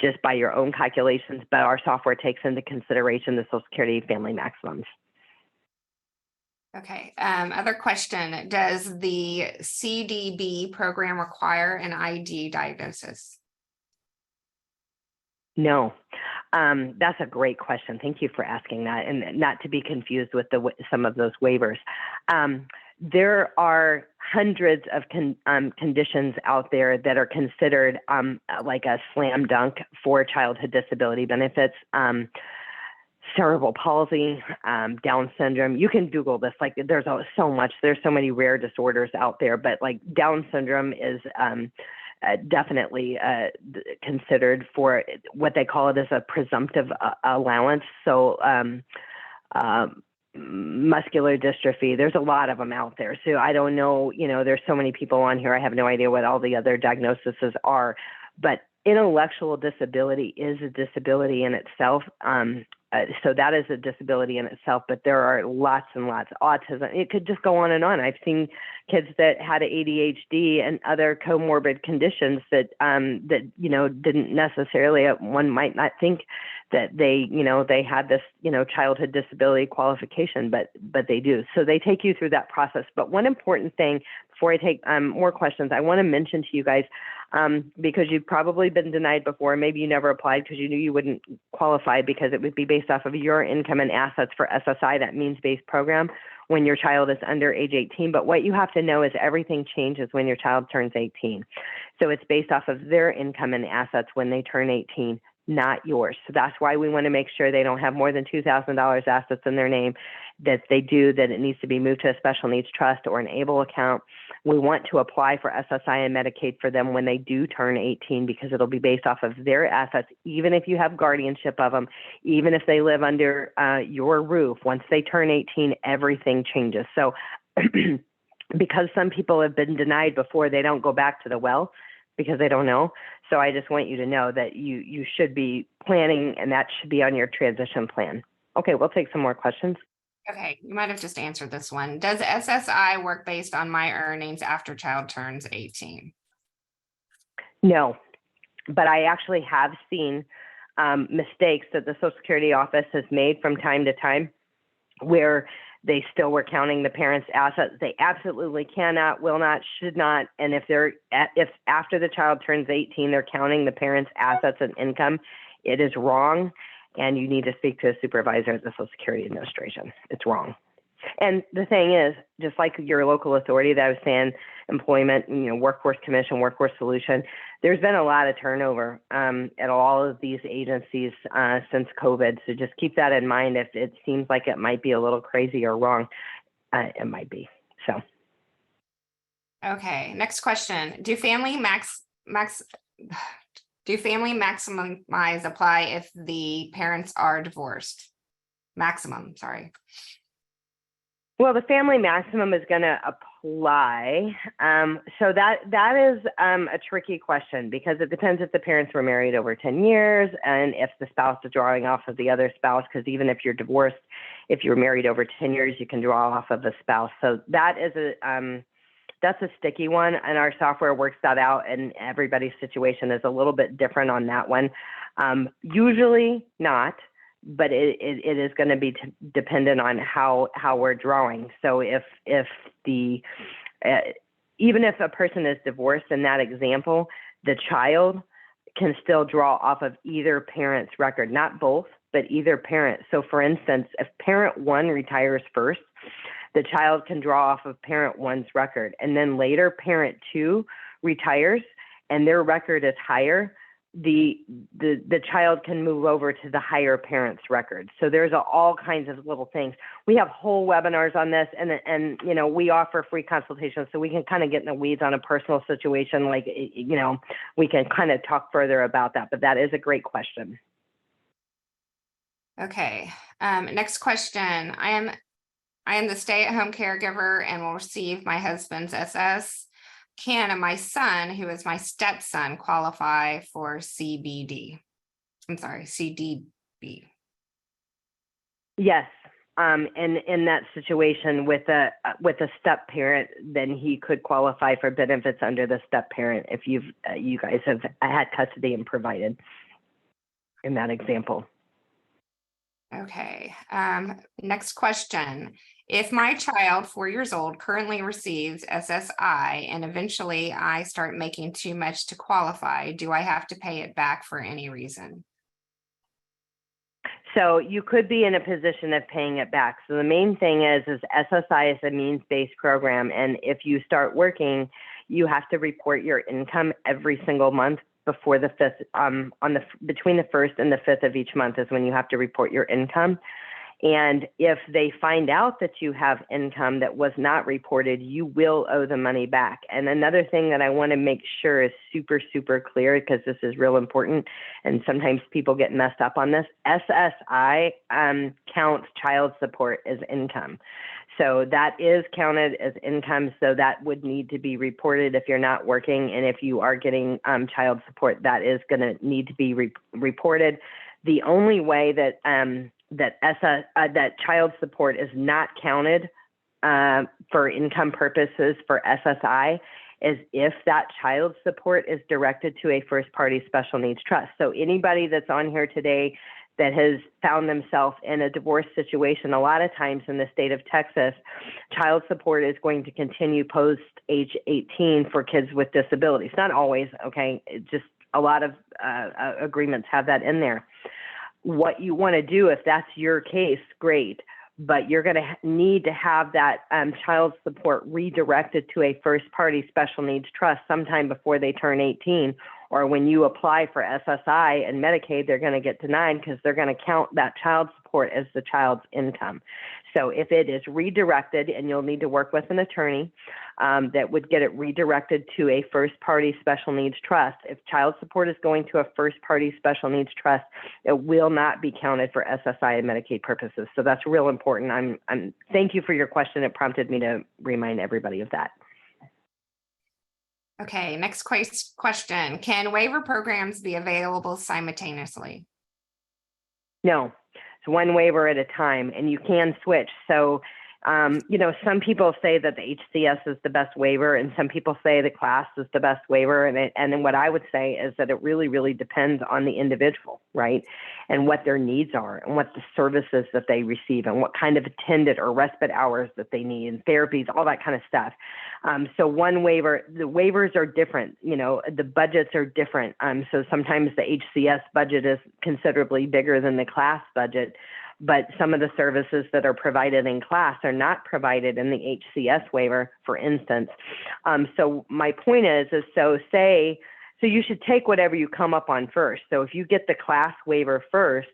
just by your own calculations, but our software takes into consideration the Social Security family maximums. Okay. Other question: does the CDB program require an ID diagnosis? No, that's a great question. Thank you for asking that, and not to be confused with some of those waivers. There are hundreds of conditions out there that are considered like a slam dunk for childhood disability benefits. Cerebral palsy, Down syndrome. You can Google this. Like, there's so much. There's so many rare disorders out there, but like Down syndrome is definitely considered for what they call it as a presumptive allowance. So muscular dystrophy, there's a lot of them out there. So I don't know, there's so many people on here. I have no idea what all the other diagnoses are, but intellectual disability is a disability in itself. So that is a disability in itself, but there are lots and lots. Autism, it could just go on and on. I've seen kids that had ADHD and other comorbid conditions that didn't necessarily, one might not think that they had this, childhood disability qualification, but they do. So they take you through that process. But one important thing before I take more questions, I want to mention to you guys, because you've probably been denied before, maybe you never applied because you knew you wouldn't qualify because it would be based off of your income and assets for SSI, that means-based program, when your child is under age 18. But what you have to know is everything changes when your child turns 18. So it's based off of their income and assets when they turn 18, not yours. So that's why we want to make sure they don't have more than $2,000 assets in their name, that they do, that it needs to be moved to a special needs trust or an ABLE account. We want to apply for SSI and Medicaid for them when they do turn 18, because it'll be based off of their assets, even if you have guardianship of them, even if they live under your roof. Once they turn 18, everything changes. So because some people have been denied before, they don't go back to the well because they don't know. So I just want you to know that you should be planning, and that should be on your transition plan. Okay, we'll take some more questions. Okay, you might have just answered this one. Does SSI work based on my earnings after child turns 18? No, but I actually have seen mistakes that the Social Security office has made from time to time where they still were counting the parents' assets. They absolutely cannot, will not, should not. And if after the child turns 18, they're counting the parents' assets and income, it is wrong. And you need to speak to a supervisor at the Social Security Administration. It's wrong. And the thing is, just like your local authority that I was saying, employment, workforce commission, workforce solution, there's been a lot of turnover at all of these agencies since COVID. So just keep that in mind. If it seems like it might be a little crazy or wrong, it might be. So. Okay, next question. Do family maximize apply if the parents are divorced? Maximum, sorry. Well, the family maximum is going to apply. So that is a tricky question, because it depends if the parents were married over 10 years and if the spouse is drawing off of the other spouse, because even if you're divorced, if you're married over 10 years, you can draw off of the spouse. So that is that's a sticky one, and our software works that out, and everybody's situation is a little bit different on that one. Usually not, but it is going to be dependent on how we're drawing. So if even if a person is divorced in that example, the child can still draw off of either parent's record, not both, but either parent. So for instance, if parent one retires first, the child can draw off of parent one's record, and then later parent two retires and their record is higher, the child can move over to the higher parent's record. So there's all kinds of little things. We have whole webinars on this, and we offer free consultations, so we can kind of get in the weeds on a personal situation. Like, we can kind of talk further about that, but that is a great question. Okay, next question. I am the stay-at-home caregiver and will receive my husband's SS. Can my son, who is my stepson, qualify for CBD? I'm sorry, CDB. Yes. And in that situation with a step parent, then he could qualify for benefits under the step parent if you guys have had custody and provided in that example. Okay, next question. If my child, 4 years old, currently receives SSI and eventually I start making too much to qualify, do I have to pay it back for any reason? So you could be in a position of paying it back. So the main thing is SSI is a means-based program. And if you start working, you have to report your income every single month before the 5th, between the 1st and the 5th of each month is when you have to report your income. And if they find out that you have income that was not reported, you will owe the money back. And another thing that I want to make sure is super, super clear, because this is real important, and sometimes people get messed up on this. SSI counts child support as income. So that is counted as income. So that would need to be reported if you're not working. And if you are getting child support, that is going to need to be reported. The only way that that child support is not counted for income purposes for SSI is if that child support is directed to a first party special needs trust. So anybody that's on here today that has found themselves in a divorce situation, a lot of times in the state of Texas, child support is going to continue post age 18 for kids with disabilities. Not always, okay? Just a lot of agreements have that in there. What you want to do, if that's your case, great, but you're going to need to have that child support redirected to a first party special needs trust sometime before they turn 18, or when you apply for SSI and Medicaid, they're going to get denied because they're going to count that child support as the child's income. So if it is redirected, and you'll need to work with an attorney that would get it redirected to a first party special needs trust. If child support is going to a first party special needs trust, it will not be counted for SSI and Medicaid purposes. So that's real important. Thank you for your question. It prompted me to remind everybody of that. Okay, next question. Can waiver programs be available simultaneously? No, it's one waiver at a time, and you can switch. So, some people say that the HCS is the best waiver, and some people say the class is the best waiver. And then what I would say is that it really, really depends on the individual, right? And what their needs are, and what the services that they receive, and what kind of attendant or respite hours that they need, and therapies, all that kind of stuff. So one waiver, the waivers are different, the budgets are different. So sometimes the HCS budget is considerably bigger than the class budget, but some of the services that are provided in class are not provided in the HCS waiver, for instance. So my point is so you should take whatever you come up on first. So if you get the class waiver first,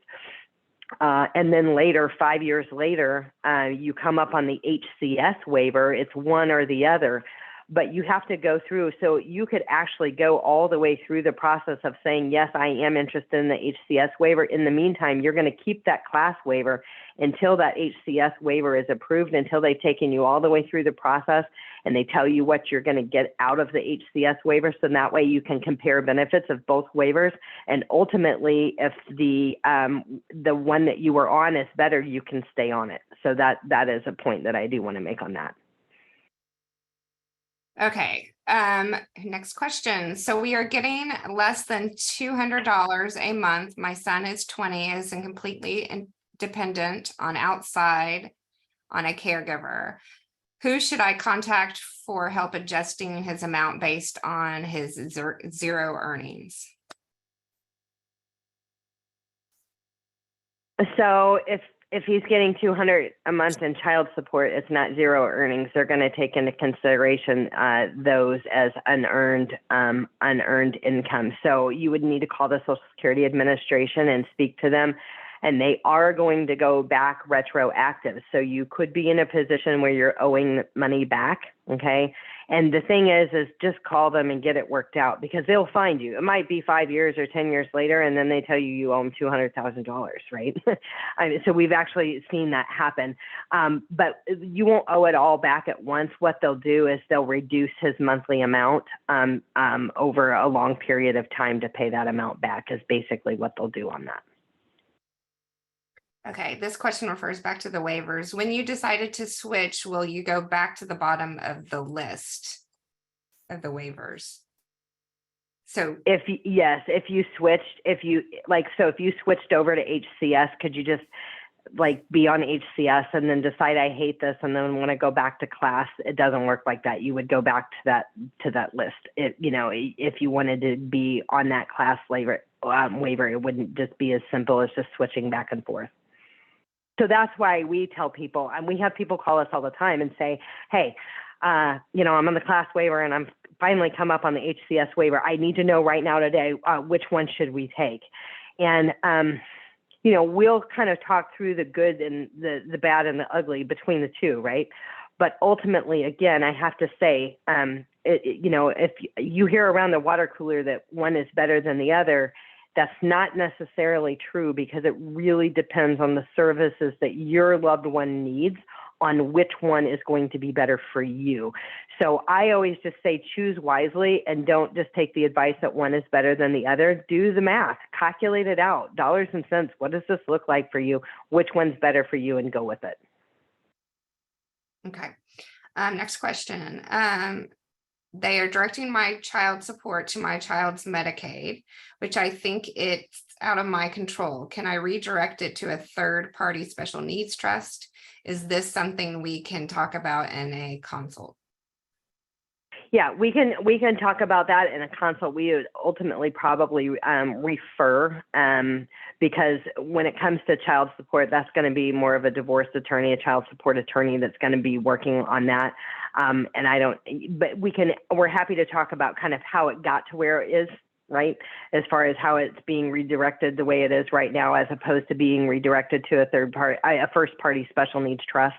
and then later, 5 years later, you come up on the HCS waiver, it's one or the other. But you have to go through, so you could actually go all the way through the process of saying, yes, I am interested in the HCS waiver. In the meantime, you're going to keep that class waiver until that HCS waiver is approved, until they've taken you all the way through the process and they tell you what you're going to get out of the HCS waiver. So that way you can compare benefits of both waivers. And ultimately, if the one that you were on is better, you can stay on it. So that is a point that I do want to make on that. Okay, next question. So we are getting less than $200 a month. My son is 20, is completely dependent on outside on a caregiver. Who should I contact for help adjusting his amount based on his zero earnings? So if he's getting $200 a month in child support, it's not zero earnings. They're going to take into consideration those as unearned income. So you would need to call the Social Security Administration and speak to them, and they are going to go back retroactive. So you could be in a position where you're owing money back, okay? And the thing is just call them and get it worked out, because they'll find you. It might be 5 years or 10 years later, and then they tell you you owe them $200,000, right? So we've actually seen that happen. But you won't owe it all back at once. What they'll do is they'll reduce his monthly amount over a long period of time to pay that amount back, is basically what they'll do on that. Okay, this question refers back to the waivers. When you decided to switch, will you go back to the bottom of the list of the waivers? So if you switched over to HCS, could you just be on HCS and then decide I hate this and then want to go back to class? It doesn't work like that. You would go back to that list. If you wanted to be on that class waiver, it wouldn't just be as simple as just switching back and forth. So that's why we tell people, and we have people call us all the time and say, hey, I'm on the class waiver and I'm finally come up on the HCS waiver. I need to know right now today, which one should we take? And, we'll kind of talk through the good and the bad and the ugly between the two, right? But ultimately, again, I have to say, if you hear around the water cooler that one is better than the other, that's not necessarily true, because it really depends on the services that your loved one needs, on which one is going to be better for you. So I always just say choose wisely, and don't just take the advice that one is better than the other. Do the math, calculate it out, dollars and cents. What does this look like for you? Which one's better for you, and go with it. Okay. Next question. They are directing my child support to my child's Medicaid, which I think it's out of my control. Can I redirect it to a third-party special needs trust? Is this something we can talk about in a consult? Yeah, we can talk about that in a consult. We would ultimately probably refer, because when it comes to child support, that's going to be more of a divorce attorney, a child support attorney that's going to be working on that. But we're happy to talk about kind of how it got to where it is, right? As far as how it's being redirected the way it is right now, as opposed to being redirected to a first party special needs trust.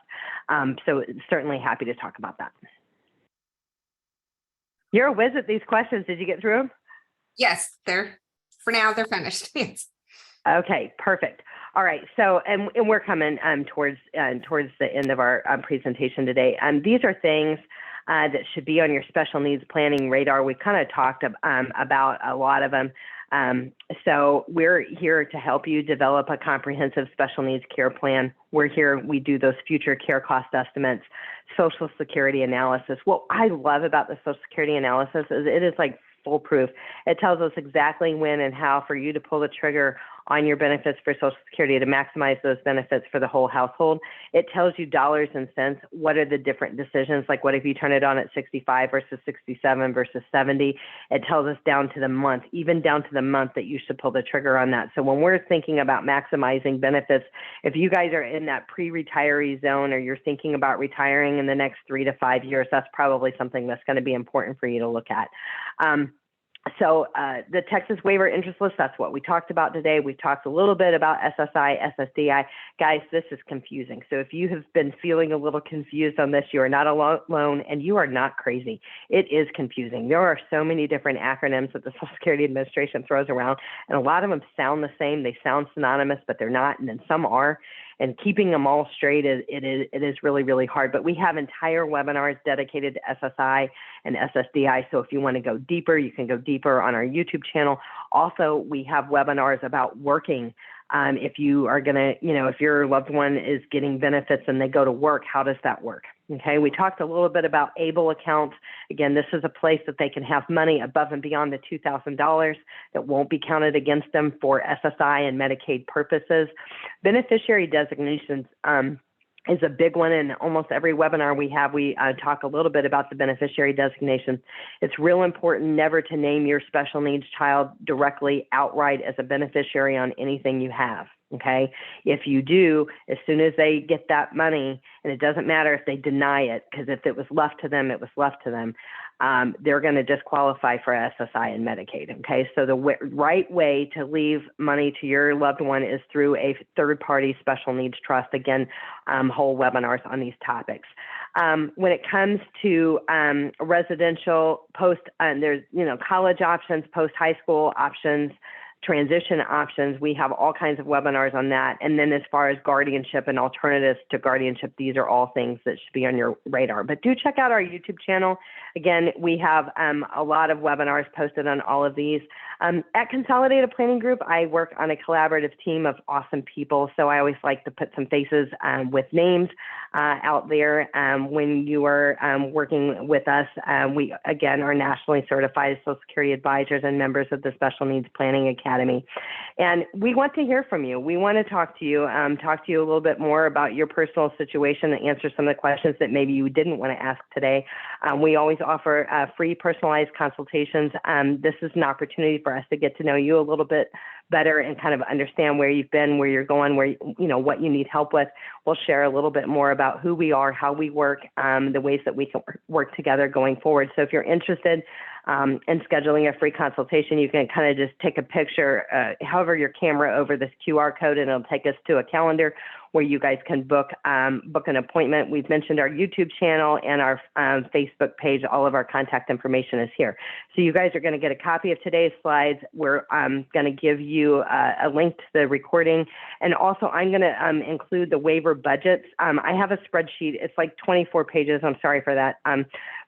So certainly happy to talk about that. You're a whiz at these questions. Did you get through them? Yes, for now they're finished. Yes. Okay, perfect. All right. So, and we're coming towards the end of our presentation today. These are things that should be on your special needs planning radar. We've kind of talked about a lot of them. So we're here to help you develop a comprehensive special needs care plan. We're here, we do those future care cost estimates, Social Security analysis. What I love about the Social Security analysis is it is like foolproof. It tells us exactly when and how for you to pull the trigger on your benefits for Social Security to maximize those benefits for the whole household. It tells you dollars and cents. What are the different decisions? Like, what if you turn it on at 65 versus 67 versus 70? It tells us down to the month, even down to the month that you should pull the trigger on that. So when we're thinking about maximizing benefits, if you guys are in that pre-retiree zone, or you're thinking about retiring in the next 3 to 5 years, that's probably something that's going to be important for you to look at. So the Texas Waiver Interest List, that's what we talked about today. We talked a little bit about SSI, SSDI. Guys, this is confusing. So if you have been feeling a little confused on this, you are not alone, and you are not crazy. It is confusing. There are so many different acronyms that the Social Security Administration throws around, and a lot of them sound the same. They sound synonymous, but they're not, and then some are. And keeping them all straight it is really, really hard. But we have entire webinars dedicated to SSI and SSDI. So if you want to go deeper, you can go deeper on our YouTube channel. Also, we have webinars about working. If you are going to, if your loved one is getting benefits and they go to work, how does that work? Okay, we talked a little bit about ABLE accounts. Again, this is a place that they can have money above and beyond the $2,000 that won't be counted against them for SSI and Medicaid purposes. Beneficiary designations is a big one. In almost every webinar we have, we talk a little bit about the beneficiary designation. It's real important never to name your special needs child directly outright as a beneficiary on anything you have. Okay. If you do, as soon as they get that money, and it doesn't matter if they deny it, because if it was left to them, it was left to them, they're going to disqualify for SSI and Medicaid. Okay. So the right way to leave money to your loved one is through a third-party special needs trust. Again, whole webinars on these topics. When it comes to residential post, there's, college options, post-high school options, transition options, we have all kinds of webinars on that. And then as far as guardianship and alternatives to guardianship, these are all things that should be on your radar. But do check out our YouTube channel. Again, we have a lot of webinars posted on all of these. At Consolidated Planning Group, I work on a collaborative team of awesome people. So I always like to put some faces with names out there. When you are working with us, we, again, are nationally certified Social Security advisors and members of the Special Needs Planning Academy. And we want to hear from you. We want to talk to you a little bit more about your personal situation and answer some of the questions that maybe you didn't want to ask today. We always offer free personalized consultations. This is an opportunity for us to get to know you a little bit better and kind of understand where you've been, where you're going, where, what you need help with. We'll share a little bit more about who we are, how we work, the ways that we can work together going forward. So if you're interested, and scheduling a free consultation. You can kind of just take a picture, hover your camera over this QR code, and it'll take us to a calendar where you guys can book an appointment. We've mentioned our YouTube channel and our Facebook page. All of our contact information is here. So you guys are going to get a copy of today's slides. We're going to give you a link to the recording. And also I'm going to include the waiver budgets. I have a spreadsheet. It's like 24 pages. I'm sorry for that.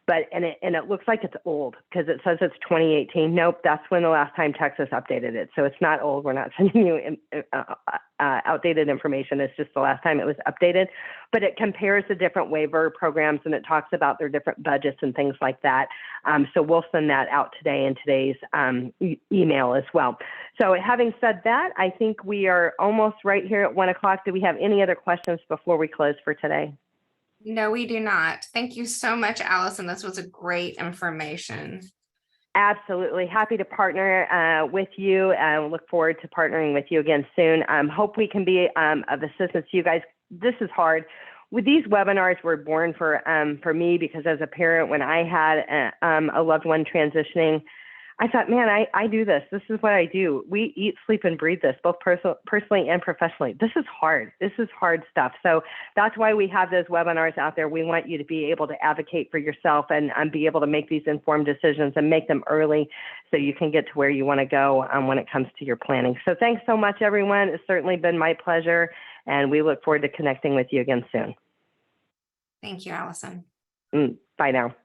But it looks like it's old because it says it's 2018. Nope, that's when the last time Texas updated it. So it's not old. We're not sending you outdated information. It's just the last time it was updated. But it compares the different waiver programs, and it talks about their different budgets and things like that. So we'll send that out today in today's email as well. So having said that, I think we are almost right here at 1 o'clock. Do we have any other questions before we close for today? No, we do not. Thank you so much, Allison. This was a great information. Absolutely. Happy to partner with you. Look forward to partnering with you again soon. Hope we can be of assistance to you guys. This is hard. With these webinars were born for me because as a parent, when I had a loved one transitioning, I thought, man, I do this. This is what I do. We eat, sleep, and breathe this, both personally and professionally. This is hard. This is hard stuff. So that's why we have those webinars out there. We want you to be able to advocate for yourself and be able to make these informed decisions and make them early so you can get to where you want to go when it comes to your planning. So thanks so much, everyone. It's certainly been my pleasure, and we look forward to connecting with you again soon. Thank you, Allison. Bye now.